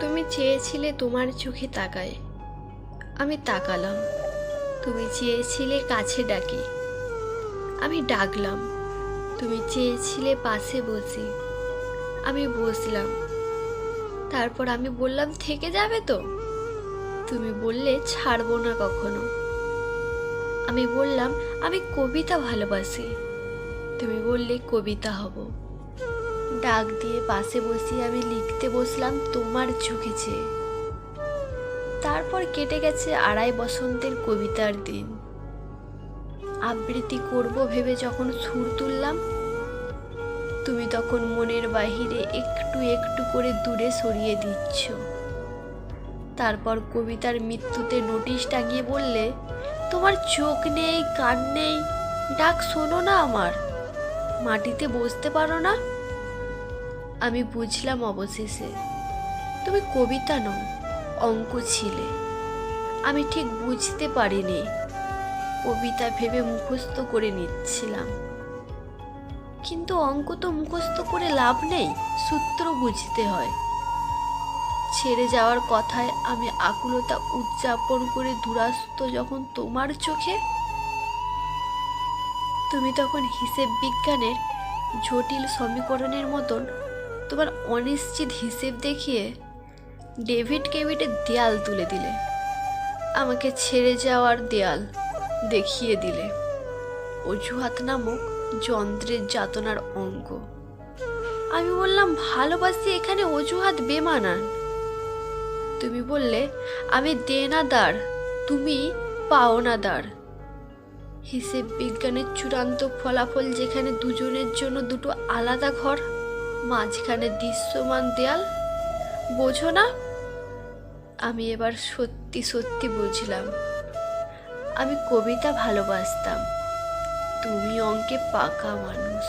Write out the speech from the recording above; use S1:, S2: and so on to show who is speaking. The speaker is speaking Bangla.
S1: তুমি চেয়েছিলে তোমার চোখে তাকায়, আমি তাকালাম। তুমি চেয়েছিলে কাছে ডাকি, আমি ডাকলাম। তুমি চেয়েছিলে পাশে বসি, আমি বসলাম। তারপর আমি বললাম থেকে যাবে তো? তুমি বললে ছাড়বো না কখনো। আমি বললাম আমি কবিতা ভালোবাসি, তুমি বললে কবিতা হব। ডাক দিয়ে পাশে বসিয়ে আমি লিখতে বসলাম তোমার চোখে চেয়ে। তারপর কেটে গেছে 2.5 বসন্তের কবিতার দিন। আবৃত্তি করব ভেবে যখন সুর তুললাম, তুমি তখন মনের বাহিরে একটু একটু করে দূরে সরিয়ে দিচ্ছ। তারপর কবিতার মৃত্যুতে নোটিশ টাঙিয়ে বললে তোমার চোখ নেই, কান নেই, ডাক শোনো না আমার, মাটিতে বসতে পারো না। আমি বুঝলাম অবশেষে তুমি কবিতা নও, অঙ্ক ছিলে। আমি ঠিক বুঝতে পারিনি, কবিতা ভেবে মুখস্থ করে নিচ্ছিলাম। কিন্তু অঙ্ক তো মুখস্থ করে লাভ নেই, সূত্র বুঝতে হয়। ছেড়ে যাওয়ার কথায় আমি আকুলতা উদযাপন করে দুরাস্ত যখন তোমার চোখে, তুমি তখন হিসেব বিজ্ঞানের জটিল সমীকরণের মতন তোমার অনিশ্চিত হিসেব দেখিয়ে ডেভিড কেভিটের দেয়াল তুলে দিলে, আমাকে ছেড়ে যাওয়ার দেয়াল দেখিয়ে দিলে অজুহাত নামক যন্ত্রের যাতনার অঙ্ক। আমি বললাম ভালোবাসি এখানে অজুহাত বেমানান। তুমি বললে আমি দেনাদার, তুমি পাওনাদার। হিসেব বিজ্ঞানের চূড়ান্ত ফলাফল যেখানে দুজনের জন্য দুটো আলাদা ঘর, মাঝখানে দৃশ্যমান দেয়াল, বোঝো না? আমি এবার সত্যি সত্যি বুঝলাম। আমি কবিতা ভালোবাসতাম, তুমি অঙ্কে পাকা মানুষ।